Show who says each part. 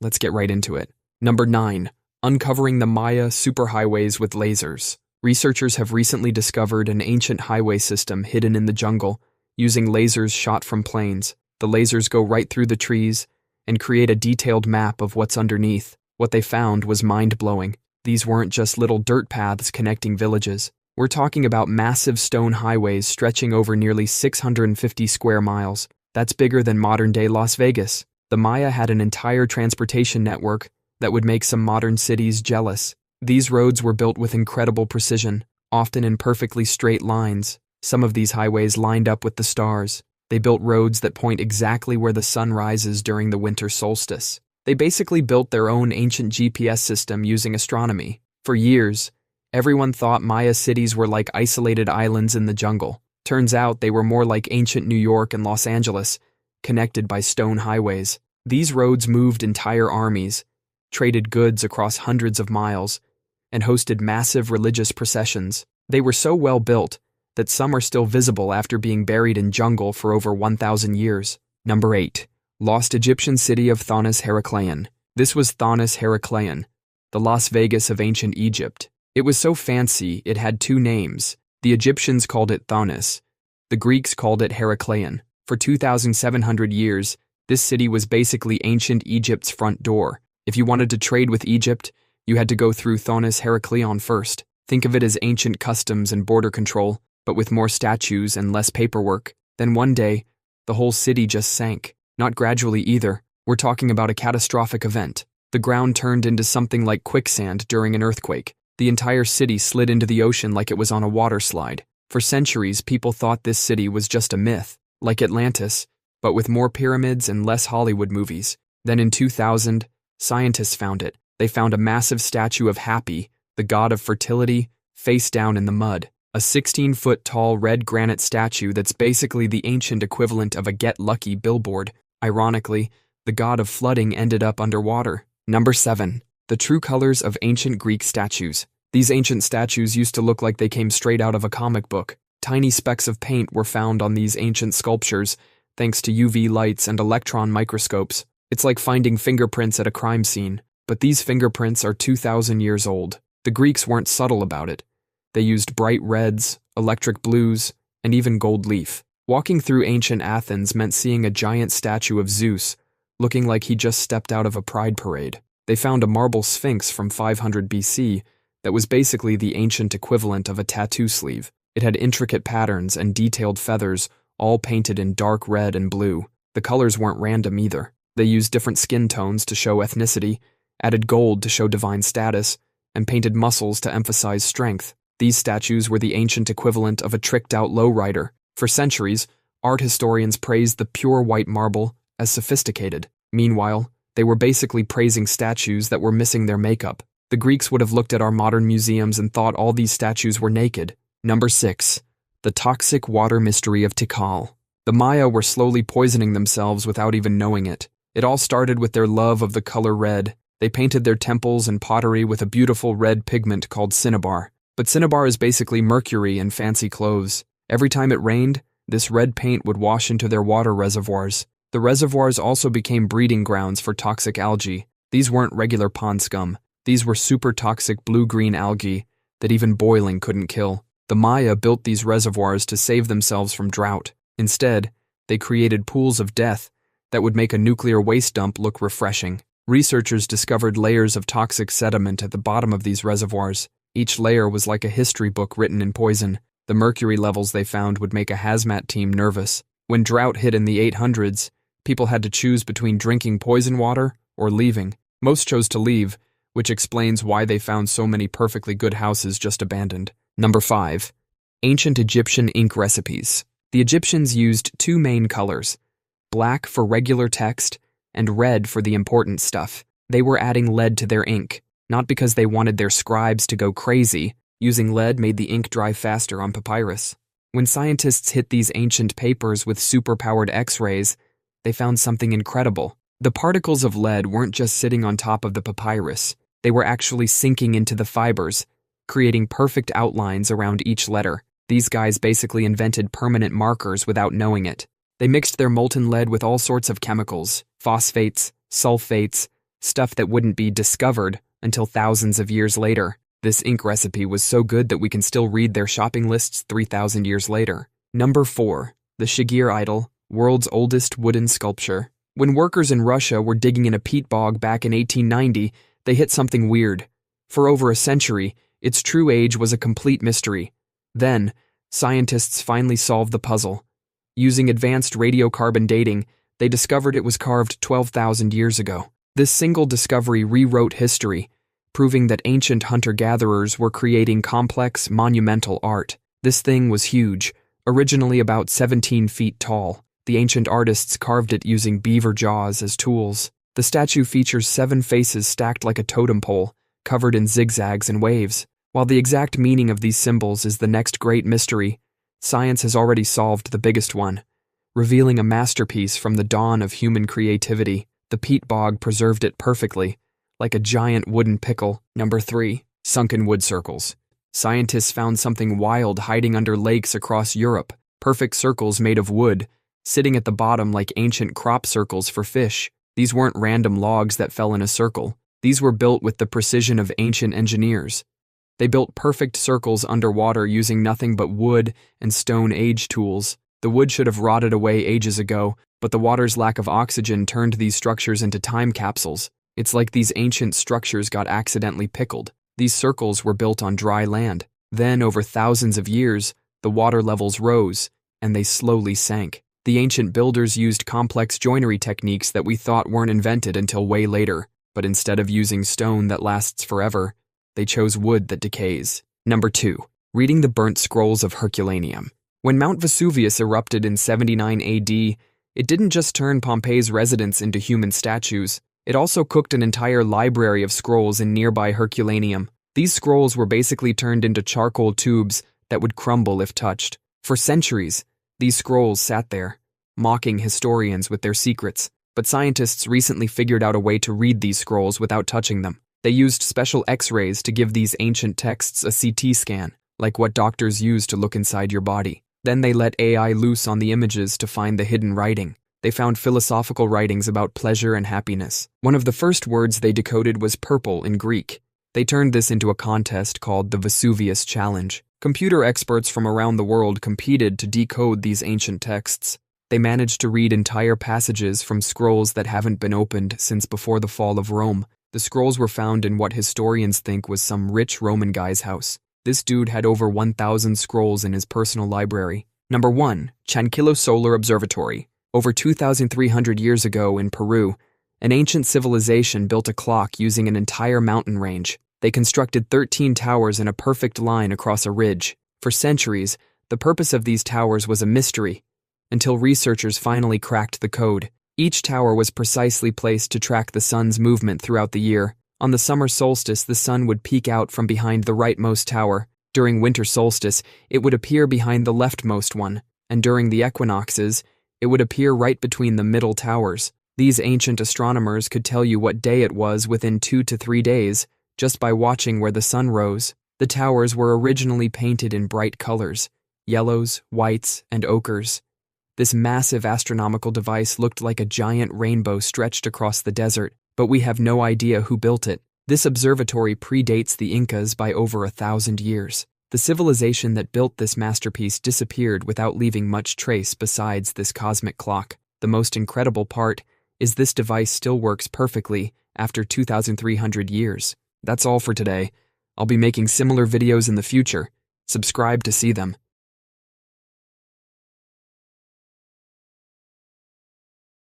Speaker 1: Let's get right into it. Number 9. Uncovering the Maya superhighways with lasers. Researchers have recently discovered an ancient highway system hidden in the jungle using lasers shot from planes. The lasers go right through the trees and create a detailed map of what's underneath. What they found was mind-blowing. These weren't just little dirt paths connecting villages. We're talking about massive stone highways stretching over nearly 650 square miles. That's bigger than modern-day Las Vegas. The Maya had an entire transportation network that would make some modern cities jealous. These roads were built with incredible precision, often in perfectly straight lines. Some of these highways lined up with the stars. They built roads that point exactly where the sun rises during the winter solstice. They basically built their own ancient GPS system using astronomy. For years, everyone thought Maya cities were like isolated islands in the jungle. Turns out they were more like ancient New York and Los Angeles, connected by stone highways. These roads moved entire armies, traded goods across hundreds of miles, and hosted massive religious processions. They were so well built that some are still visible after being buried in jungle for over 1,000 years. Number 8. Lost Egyptian city of Thonis-Heracleion. This was Thonis-Heracleion, the Las Vegas of ancient Egypt. It was so fancy it had two names. The Egyptians called it Thonis. The Greeks called it Heracleion. For 2,700 years, this city was basically ancient Egypt's front door. If you wanted to trade with Egypt, you had to go through Thonis-Heracleion first. Think of it as ancient customs and border control, but with more statues and less paperwork. Then one day, the whole city just sank. Not gradually either. We're talking about a catastrophic event. The ground turned into something like quicksand during an earthquake. The entire city slid into the ocean like it was on a water slide. For centuries, people thought this city was just a myth, like Atlantis, but with more pyramids and less Hollywood movies. Then in 2000, scientists found it. They found a massive statue of Hapi, the god of fertility, face down in the mud. A 16-foot-tall red granite statue that's basically the ancient equivalent of a Get Lucky billboard. Ironically, the god of flooding ended up underwater. Number 7. The true colors of ancient Greek statues. These ancient statues used to look like they came straight out of a comic book. Tiny specks of paint were found on these ancient sculptures, thanks to UV lights and electron microscopes. It's like finding fingerprints at a crime scene. But these fingerprints are 2,000 years old. The Greeks weren't subtle about it. They used bright reds, electric blues, and even gold leaf. Walking through ancient Athens meant seeing a giant statue of Zeus, looking like he just stepped out of a pride parade. They found a marble sphinx from 500 BC that was basically the ancient equivalent of a tattoo sleeve. It had intricate patterns and detailed feathers, all painted in dark red and blue. The colors weren't random either. They used different skin tones to show ethnicity, added gold to show divine status, and painted muscles to emphasize strength. These statues were the ancient equivalent of a tricked-out lowrider. For centuries, art historians praised the pure white marble as sophisticated. Meanwhile, they were basically praising statues that were missing their makeup. The Greeks would have looked at our modern museums and thought all these statues were naked. Number 6. The toxic water mystery of Tikal. The Maya were slowly poisoning themselves without even knowing it. It all started with their love of the color red. They painted their temples and pottery with a beautiful red pigment called cinnabar. But cinnabar is basically mercury in fancy clothes. Every time it rained, this red paint would wash into their water reservoirs. The reservoirs also became breeding grounds for toxic algae. These weren't regular pond scum. These were super toxic blue-green algae that even boiling couldn't kill. The Maya built these reservoirs to save themselves from drought. Instead, they created pools of death that would make a nuclear waste dump look refreshing. Researchers discovered layers of toxic sediment at the bottom of these reservoirs. Each layer was like a history book written in poison. The mercury levels they found would make a hazmat team nervous. When drought hit in the 800s, people had to choose between drinking poison water or leaving. Most chose to leave, which explains why they found so many perfectly good houses just abandoned. Number 5. Ancient Egyptian ink recipes. The Egyptians used two main colors, black for regular text and red for the important stuff. They were adding lead to their ink, not because they wanted their scribes to go crazy. Using lead made the ink dry faster on papyrus. When scientists hit these ancient papers with super-powered X-rays, they found something incredible. The particles of lead weren't just sitting on top of the papyrus. They were actually sinking into the fibers, creating perfect outlines around each letter. These guys basically invented permanent markers without knowing it. They mixed their molten lead with all sorts of chemicals, phosphates, sulfates, stuff that wouldn't be discovered until thousands of years later. This ink recipe was so good that we can still read their shopping lists 3,000 years later. Number 4. The Shigir idol, world's oldest wooden sculpture. When workers in Russia were digging in a peat bog back in 1890, they hit something weird. For over a century, its true age was a complete mystery. Then, scientists finally solved the puzzle. Using advanced radiocarbon dating, they discovered it was carved 12,000 years ago. This single discovery rewrote history, proving that ancient hunter-gatherers were creating complex, monumental art. This thing was huge, originally about 17 feet tall. The ancient artists carved it using beaver jaws as tools. The statue features 7 faces stacked like a totem pole, covered in zigzags and waves. While the exact meaning of these symbols is the next great mystery, science has already solved the biggest one, revealing a masterpiece from the dawn of human creativity. The peat bog preserved it perfectly, like a giant wooden pickle. Number 3. Sunken wood circles. Scientists found something wild hiding under lakes across Europe. Perfect circles made of wood, sitting at the bottom like ancient crop circles for fish. These weren't random logs that fell in a circle. These were built with the precision of ancient engineers. They built perfect circles underwater using nothing but wood and Stone Age tools. The wood should have rotted away ages ago, but the water's lack of oxygen turned these structures into time capsules. It's like these ancient structures got accidentally pickled. These circles were built on dry land. Then, over thousands of years, the water levels rose, and they slowly sank. The ancient builders used complex joinery techniques that we thought weren't invented until way later, but instead of using stone that lasts forever, they chose wood that decays. Number 2. Reading the burnt scrolls of Herculaneum. When Mount Vesuvius erupted in 79 AD, it didn't just turn Pompeii's residents into human statues, it also cooked an entire library of scrolls in nearby Herculaneum. These scrolls were basically turned into charcoal tubes that would crumble if touched. For centuries, these scrolls sat there, mocking historians with their secrets. But scientists recently figured out a way to read these scrolls without touching them. They used special X-rays to give these ancient texts a CT scan, like what doctors use to look inside your body. Then they let AI loose on the images to find the hidden writing. They found philosophical writings about pleasure and happiness. One of the first words they decoded was purple in Greek. They turned this into a contest called the Vesuvius Challenge. Computer experts from around the world competed to decode these ancient texts. They managed to read entire passages from scrolls that haven't been opened since before the fall of Rome. The scrolls were found in what historians think was some rich Roman guy's house. This dude had over 1,000 scrolls in his personal library. Number 1. Chankillo Solar Observatory. Over 2,300 years ago in Peru, an ancient civilization built a clock using an entire mountain range. They constructed 13 towers in a perfect line across a ridge. For centuries, the purpose of these towers was a mystery, until researchers finally cracked the code. Each tower was precisely placed to track the sun's movement throughout the year. On the summer solstice, the sun would peek out from behind the rightmost tower. During winter solstice, it would appear behind the leftmost one, and during the equinoxes, it would appear right between the middle towers. These ancient astronomers could tell you what day it was within 2 to 3 days, just by watching where the sun rose. The towers were originally painted in bright colors, yellows, whites, and ochres. This massive astronomical device looked like a giant rainbow stretched across the desert, but we have no idea who built it. This observatory predates the Incas by over 1,000 years. The civilization that built this masterpiece disappeared without leaving much trace besides this cosmic clock. The most incredible part is this device still works perfectly after 2,300 years. That's all for today. I'll be making similar videos in the future. Subscribe to see them.